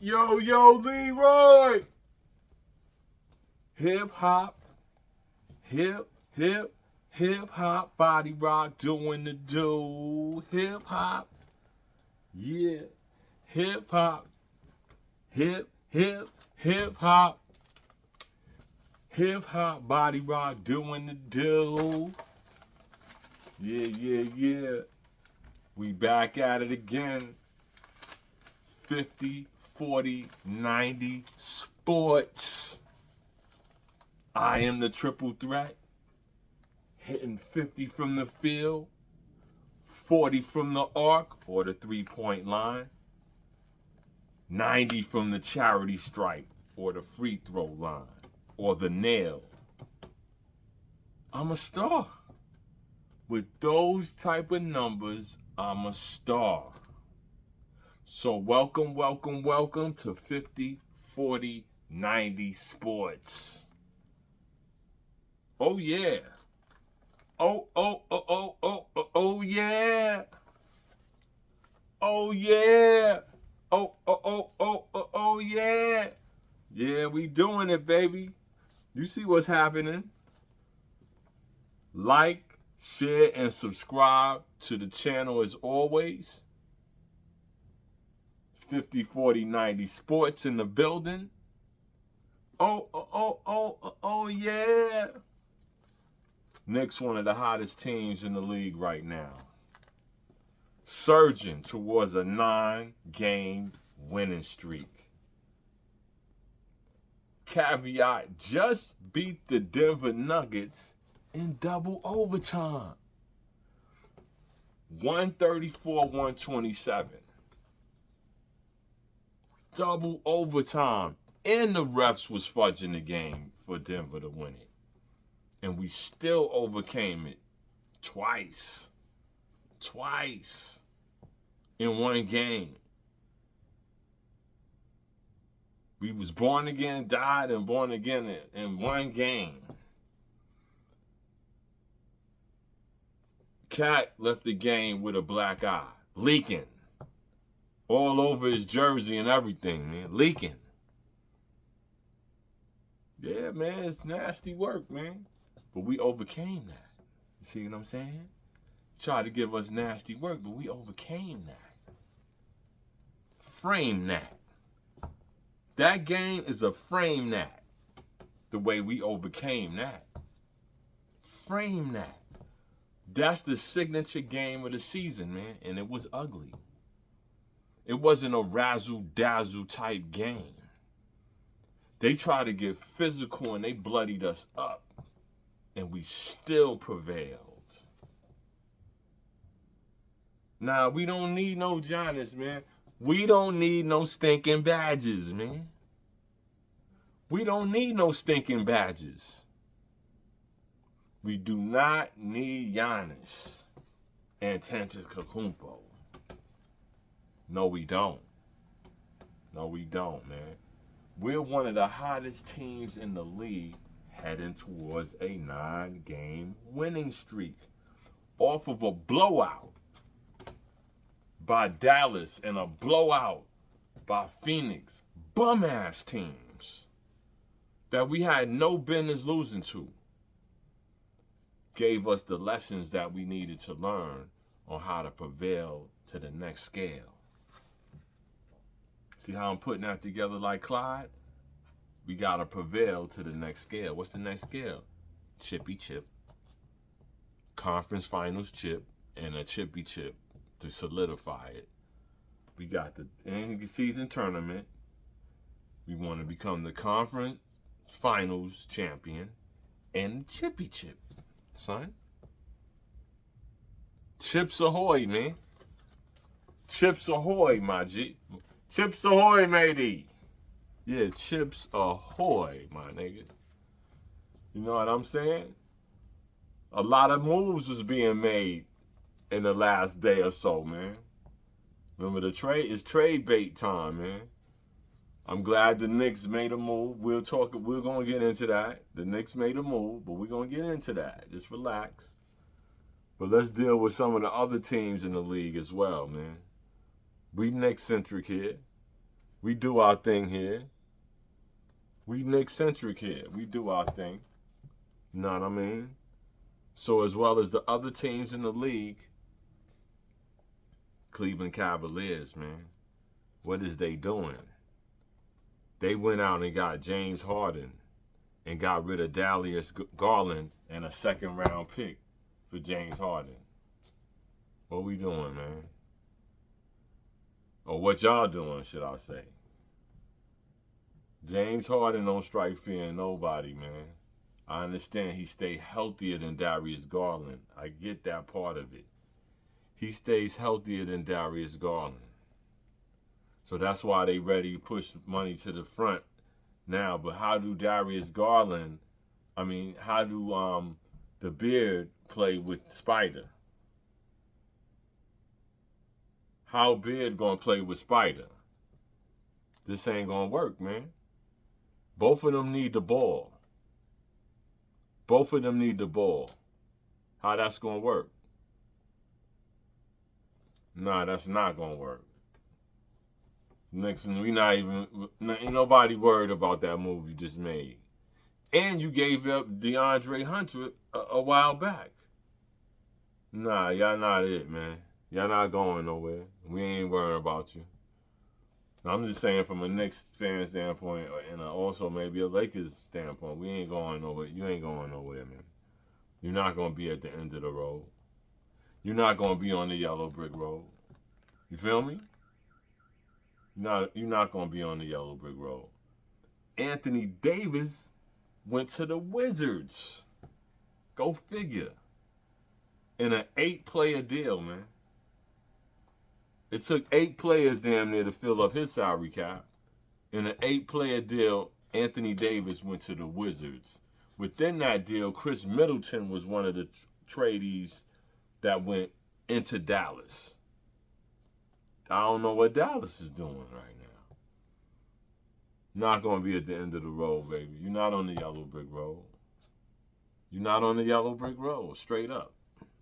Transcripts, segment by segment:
Yo, Leroy. Hip hop, hip, hip hop, body rock, doing the do. Hip hop, yeah. Hip hop, hip hop. Hip hop, body rock, doing the do. Yeah. We back at it again. 50, 40, 90 Sportz. I am the triple threat. Hitting 50 from the field, 40 from the arc or the three-point line, 90 from the charity stripe or the free throw line or the nail. I'm a star. With those type of numbers, I'm a star. So welcome to 50, 40, 90 Sportz. Oh yeah. Oh yeah. Oh yeah. Oh yeah. Yeah, we doing it, baby. You see what's happening? Like, share, and subscribe to the channel as always. 50, 40, 90 Sportz in the building. Oh yeah. Knicks, one of the hottest teams in the league right now. Surging towards a 9-game winning streak. Caveat, just beat the Denver Nuggets in double overtime. 134-127. Double overtime. And the refs was fudging the game for Denver to win it. And we still overcame it twice in one game. We was born again, died, and born again in one game. Cat left the game with a black eye, leaking all over his jersey and everything, man, leaking. Yeah, man, it's nasty work, man. But we overcame that. You see what I'm saying? Tried to give us nasty work, but we overcame that. Frame that. That game is a frame that. The way we overcame that. Frame that. That's the signature game of the season, man. And it was ugly. It wasn't a razzle-dazzle type game. They tried to get physical and they bloodied us up. And we still prevailed. Nah, we don't need no Giannis, man. We don't need no stinking badges, man. We don't need no stinking badges. We do not need Giannis Antetokounmpo. No, we don't. No, we don't, man. We're one of the hottest teams in the league heading towards a 9-game winning streak off of a blowout by Dallas and a blowout by Phoenix. Bum-ass teams that we had no business losing to. Gave us the lessons that we needed to learn on how to prevail to the next scale. See how I'm putting that together like Clyde? We got to prevail to the next scale. What's the next scale? Chippy chip. Conference finals chip and a chippy chip to solidify it. We got the end season tournament. We want to become the conference finals champion and chippy chip, son. Chips ahoy, man. Chips ahoy, my G. Chips ahoy, matey. Yeah, chips ahoy, my nigga. You know what I'm saying? A lot of moves was being made in the last day or so, man. Remember, the trade is trade bait time, man. I'm glad the Knicks made a move. We're going to get into that. The Knicks made a move, but we're going to get into that. Just relax. But let's deal with some of the other teams in the league as well, man. We Knicks-centric here. We do our thing here. We Knicks centric here. We do our thing. You know what I mean? So as well as the other teams in the league, Cleveland Cavaliers, man, what is they doing? They went out and got James Harden and got rid of Darius Garland and a second-round pick for James Harden. What we doing, man? Or what y'all doing, should I say? James Harden don't strike fear in nobody, man. I understand he stayed healthier than Darius Garland. I get that part of it. He stays healthier than Darius Garland. So that's why they ready to push money to the front now. But how do Darius Garland, how do the Beard play with Spider? How Beard gonna play with Spider? This ain't gonna work, man. Both of them need the ball. Both of them need the ball. How that's gonna work? Nah, that's not gonna work. Nixon, ain't nobody worried about that move you just made. And you gave up DeAndre Hunter a while back. Nah, y'all not it, man. Y'all not going nowhere. We ain't worrying about you. I'm just saying from a Knicks fan standpoint and also maybe a Lakers standpoint, we ain't going nowhere. You ain't going nowhere, man. You're not going to be at the end of the road. You're not going to be on the yellow brick road. You feel me? You're not going to be on the yellow brick road. Anthony Davis went to the Wizards. Go figure. In an 8-player deal, man. It took 8 players damn near to fill up his salary cap. In an 8-player deal, Anthony Davis went to the Wizards. Within that deal, Chris Middleton was one of the tradies that went into Dallas. I don't know what Dallas is doing right now. Not going to be at the end of the road, baby. You're not on the yellow brick road. You're not on the yellow brick road, straight up.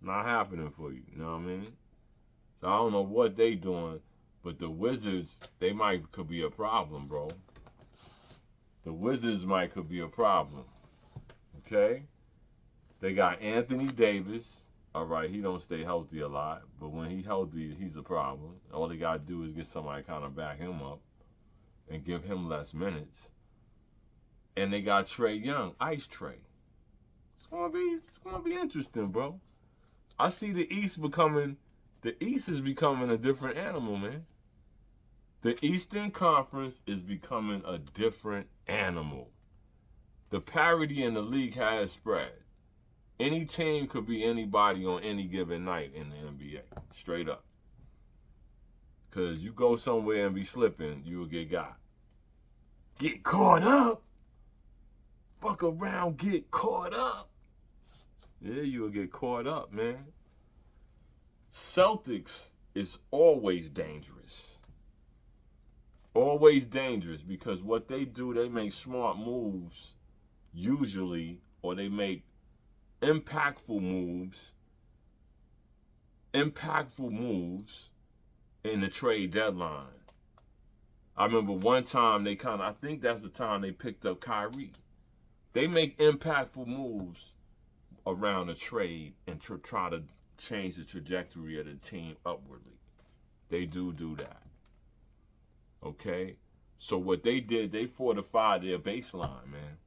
Not happening for you, you know what I mean? So I don't know what they doing, but the Wizards, could be a problem, bro. The Wizards could be a problem. Okay? They got Anthony Davis. All right, he don't stay healthy a lot, but when he's healthy, he's a problem. All they got to do is get somebody kind of back him up and give him less minutes. And they got Trae Young, Ice Trae. It's gonna be interesting, bro. I see the East is becoming a different animal, man. The Eastern Conference is becoming a different animal. The parity in the league has spread. Any team could be anybody on any given night in the NBA, straight up. Because you go somewhere and be slipping, you will get got. Get caught up. Fuck around, get caught up. Yeah, you will get caught up, man. Celtics is always dangerous. Always dangerous because what they do, they make smart moves usually, or they make impactful moves in the trade deadline. I remember one time I think that's the time they picked up Kyrie. They make impactful moves around the trade and try to change the trajectory of the team upwardly. They do that. Okay? So what they did, they fortified their baseline, man.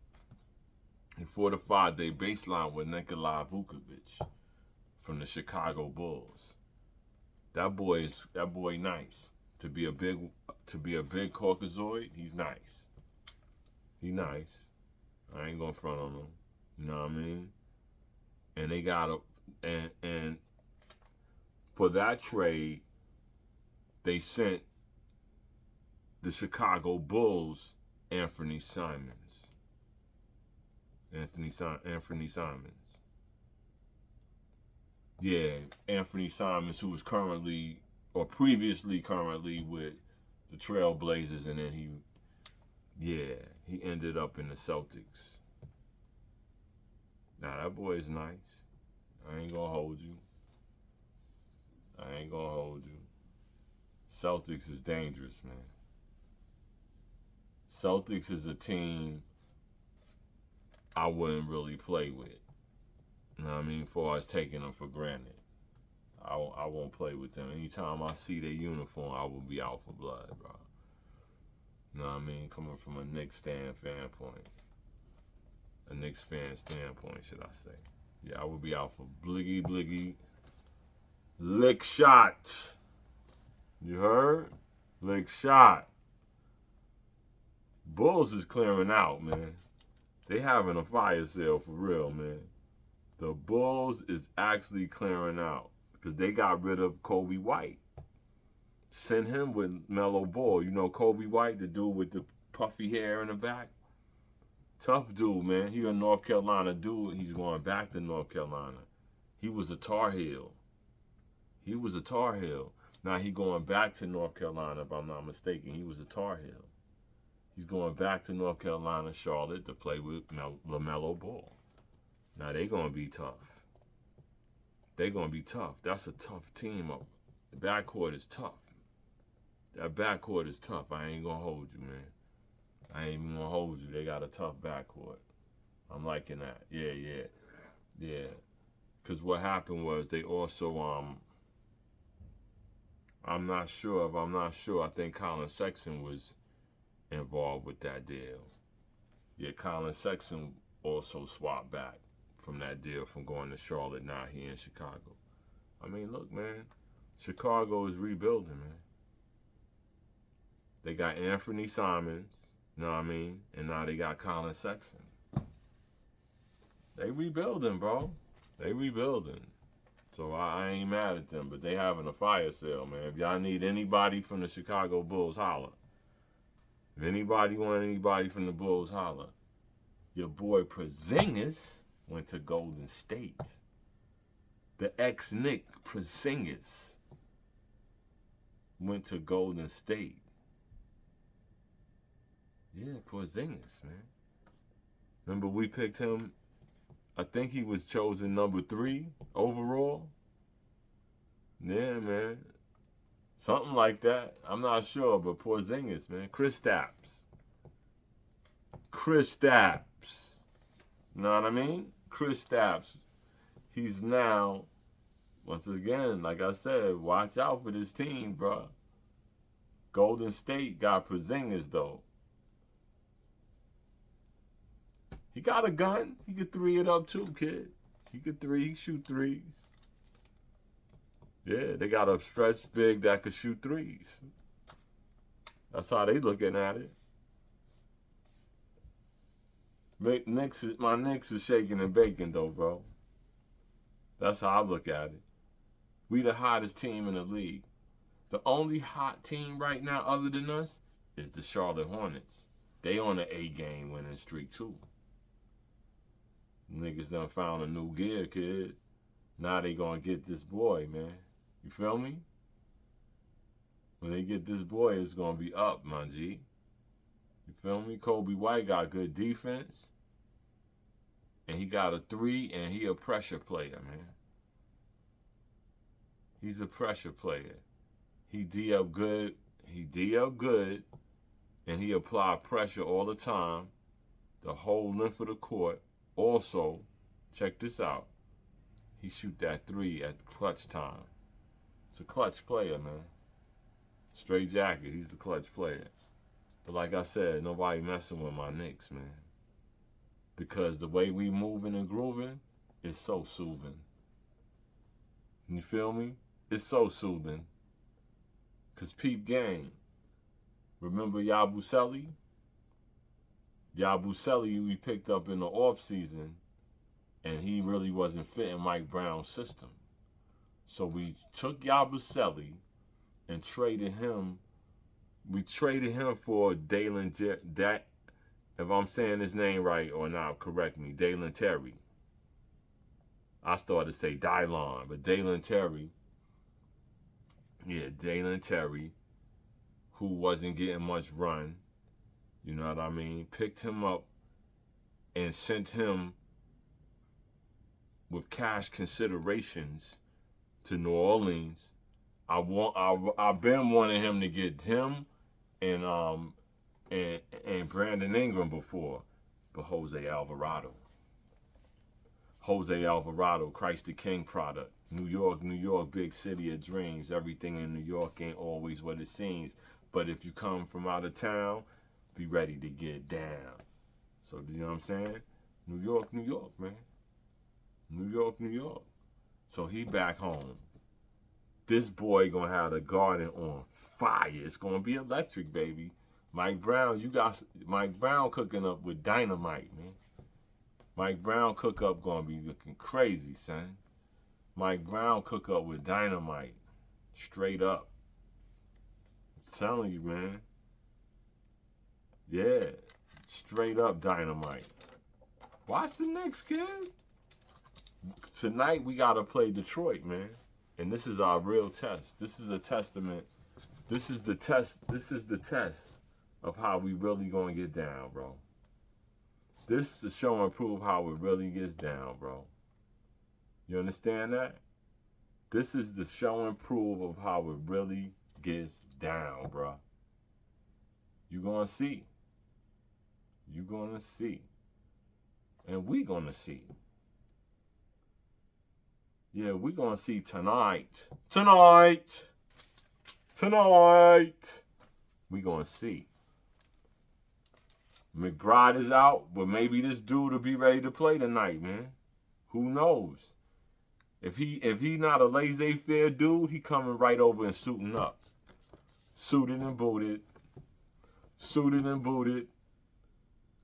They fortified their baseline with Nikola Vucevic from the Chicago Bulls. That boy nice. To be a big Caucasoid, he's nice. He nice. I ain't gonna front on him. You know what I mean? And they got and for that trade, they sent the Chicago Bulls Anthony Simons. Yeah, Anthony Simons, who was previously with the Trailblazers, and then he ended up in the Celtics. Now that boy is nice. I ain't gonna hold you. Celtics is dangerous, man. Celtics is a team I wouldn't really play with. You know what I mean? As far as taking them for granted. I won't play with them. Anytime I see their uniform, I will be out for blood, bro. You know what I mean? Coming from a Knicks standpoint. A Knicks fan standpoint, should I say. Yeah, I would be out for bliggy, lick shots. You heard? Lick shot. Bulls is clearing out, man. They having a fire sale for real, man. The Bulls is actually clearing out because they got rid of Kobe White. Sent him with Melo Ball. You know Kobe White, the dude with the puffy hair in the back? Tough dude, man. He a North Carolina dude. He's going back to North Carolina. He was a Tar Heel. Now he going back to North Carolina, if I'm not mistaken. He was a Tar Heel. He's going back to North Carolina, Charlotte, to play with LaMelo Ball. Now they going to be tough. That's a tough team. The backcourt is tough. That backcourt is tough. I ain't going to hold you, man. I ain't even going to hold you. They got a tough backcourt. I'm liking that. Yeah. Because what happened was they also, I'm not sure. I think Colin Sexton was involved with that deal. Yeah, Colin Sexton also swapped back from that deal from going to Charlotte, now here in Chicago. I mean, look, man. Chicago is rebuilding, man. They got Anthony Simons, you know what I mean? And now they got Colin Sexton. They rebuilding, bro. They rebuilding. So I ain't mad at them, but they having a fire sale, man. If y'all need anybody from the Chicago Bulls, holler. If anybody want anybody from the Bulls, holler. Your boy Porzingis went to Golden State. The ex-Knick Porzingis went to Golden State. Yeah, Porzingis, man. Remember we picked him, I think he was chosen number 3 overall. Yeah, man. Something like that. I'm not sure, but Porzingis, man. Kristaps. You know what I mean? Kristaps. He's now, once again, like I said, watch out for this team, bro. Golden State got Porzingis, though. He got a gun. He could 3 it up too, kid. He could shoot threes. Yeah, they got a stretch big that could shoot threes. That's how they looking at it. My Knicks is shaking and baking, though, bro. That's how I look at it. We the hottest team in the league. The only hot team right now other than us is the Charlotte Hornets. They on an 8-game winning streak, too. Niggas done found a new gear, kid. Now they gonna get this boy, man. You feel me? When they get this boy, it's gonna be up, my G. You feel me? Kobe White got good defense. And he got a 3, and he a pressure player, man. He's a pressure player. He D up good, and he apply pressure all the time, the whole length of the court. Also, check this out. He shoot that 3 at clutch time. It's a clutch player, man. Straight jacket, he's the clutch player. But like I said, nobody messing with my Knicks, man. Because the way we moving and grooving is so soothing. You feel me? It's so soothing. Because peep game. Remember Yabusele? Yabusele we picked up in the offseason, and he really wasn't fitting Mike Brown's system. So we took Yabusele and traded him. We traded him for Dalen, if I'm saying his name right or not, correct me, Dalen Terry. I started to say Dylon, but Dalen Terry. Yeah, Dalen Terry, who wasn't getting much run. You know what I mean? Picked him up and sent him with cash considerations to New Orleans. I've been wanting him to get him and and Brandon Ingram before, but Jose Alvarado. Jose Alvarado, Christ the King product. New York, big city of dreams. Everything in New York ain't always what it seems. But if you come from out of town, be ready to get down. So, you know what I'm saying? New York, man. New York. So he back home. This boy gonna have the Garden on fire. It's gonna be electric, baby. Mike Brown, you got Mike Brown cooking up with dynamite, man. Mike Brown cook up gonna be looking crazy, son. Mike Brown cook up with dynamite. Straight up. I'm telling you, man. Yeah. Straight up dynamite. Watch the Knicks, kid. Tonight we gotta play Detroit, man. And this is our real test. This is a testament. This is the test. This is the test of how we really gonna get down, bro. This is show and prove how it really gets down, bro. You understand that? This is the show and prove of how it really gets down, bro. You gonna see. You gonna see. And we gonna see. Yeah, we gonna see tonight. Tonight. We gonna see. McBride is out, but maybe this dude will be ready to play tonight, man. Who knows? If he not a laissez-faire dude, he coming right over and suiting up. Suited and booted.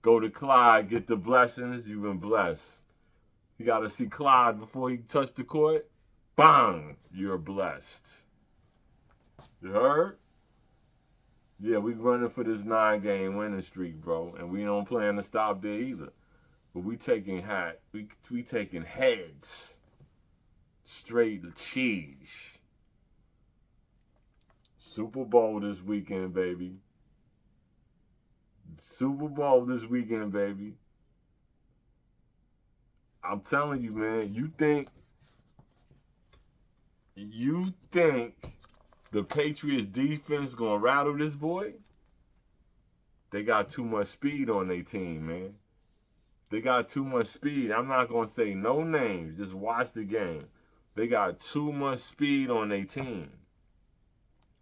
Go to Clyde, get the blessings. You've been blessed. You got to see Clyde before he touch the court. Bang! You're blessed. You heard? Yeah, we running for this 9-game winning streak, bro. And we don't plan to stop there either. But we taking heads. Straight cheese. Super Bowl this weekend, baby. I'm telling you, man, you think the Patriots defense gonna rattle this boy? They got too much speed on their team, man. They got too much speed. I'm not gonna say no names. Just watch the game. They got too much speed on their team.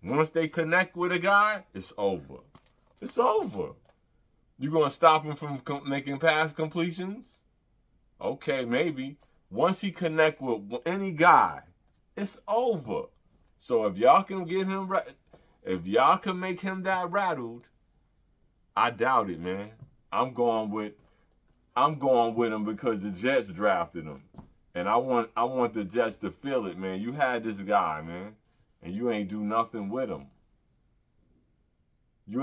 Once they connect with a guy, it's over. It's over. You gonna stop him from making pass completions? Okay, maybe. Once he connect with any guy, it's over. So if y'all can get him, if y'all can make him that rattled, I doubt it, man. I'm going with him because the Jets drafted him, and I want the Jets to feel it, man. You had this guy, man, and you ain't do nothing with him. You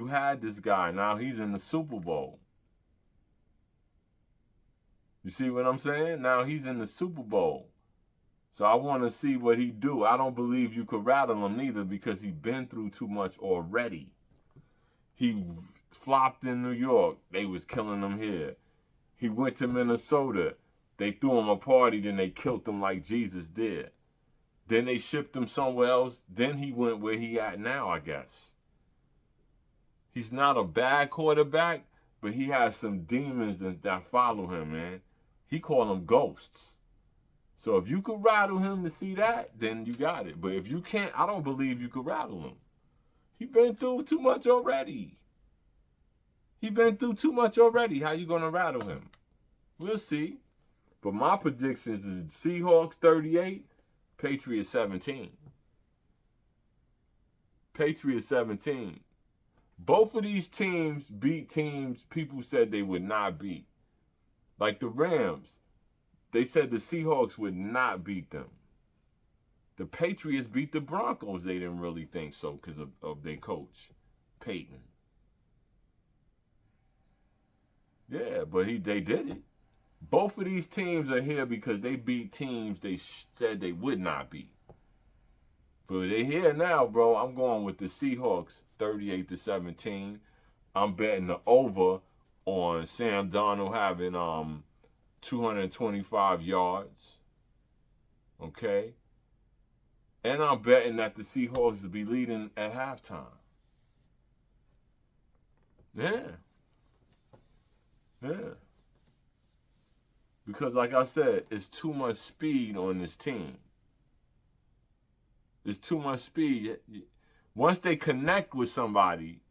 had this guy. Now he's in the Super Bowl. You see what I'm saying? Now he's in the Super Bowl. So I want to see what he do. I don't believe you could rattle him neither because he been through too much already. He flopped in New York. They was killing him here. He went to Minnesota. They threw him a party, then they killed him like Jesus did. Then they shipped him somewhere else. Then he went where he at now, I guess. He's not a bad quarterback, but he has some demons that follow him, man. He call them ghosts. So if you could rattle him to see that, then you got it. But if you can't, I don't believe you could rattle him. He been through too much already. How you gonna rattle him? We'll see. But my predictions is Seahawks 38, Patriots 17. Both of these teams beat teams people said they would not beat. Like the Rams, they said the Seahawks would not beat them. The Patriots beat the Broncos. They didn't really think so because of their coach, Peyton. Yeah, but they did it. Both of these teams are here because they beat teams they said they would not beat. But they're here now, bro. I'm going with the Seahawks 38-17. I'm betting the over on Sam Darnold having 225 yards. Okay? And I'm betting that the Seahawks will be leading at halftime. Yeah. Yeah. Because, like I said, it's too much speed on this team. It's too much speed. Once they connect with somebody,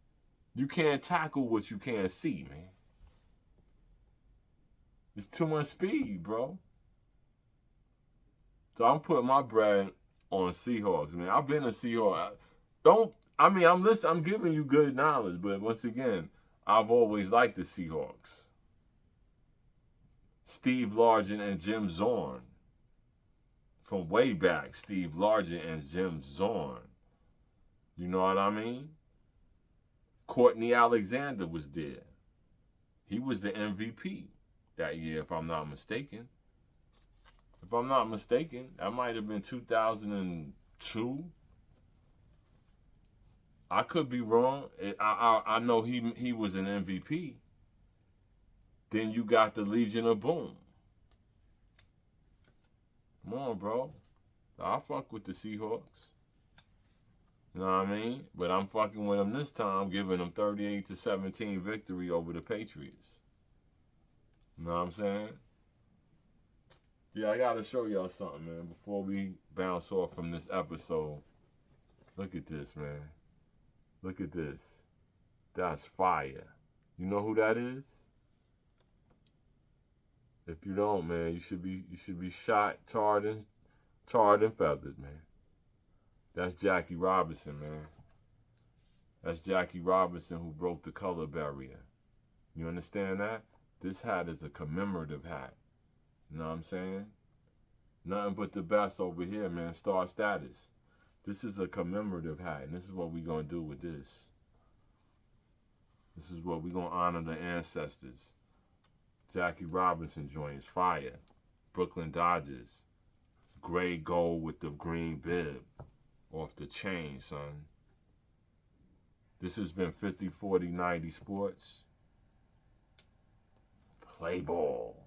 you can't tackle what you can't see, man. It's too much speed, bro. So I'm putting my bread on Seahawks, man. I've been a Seahawk. I'm giving you good knowledge, but once again, I've always liked the Seahawks. Steve Largent and Jim Zorn. From way back, Steve Largent and Jim Zorn. You know what I mean? Courtney Alexander was there. He was the MVP that year, if I'm not mistaken. If I'm not mistaken, that might have been 2002. I could be wrong. I know he was an MVP. Then you got the Legion of Boom. Come on, bro. I fuck with the Seahawks. You know what I mean? But I'm fucking with them this time, giving them 38-17 victory over the Patriots. You know what I'm saying? Yeah, I gotta show y'all something, man, before we bounce off from this episode. Look at this, man. Look at this. That's fire. You know who that is? If you don't, man, you should be shot, tarred and feathered, man. That's Jackie Robinson, man. That's Jackie Robinson who broke the color barrier. You understand that? This hat is a commemorative hat. You know what I'm saying? Nothing but the best over here, man. Star status. This is a commemorative hat, and this is what we're going to do with this. This is what we're going to honor the ancestors. Jackie Robinson joins fire. Brooklyn Dodgers. Gray gold with the green bib. Off the chain, son. This has been 50-40-90 Sports. Play ball.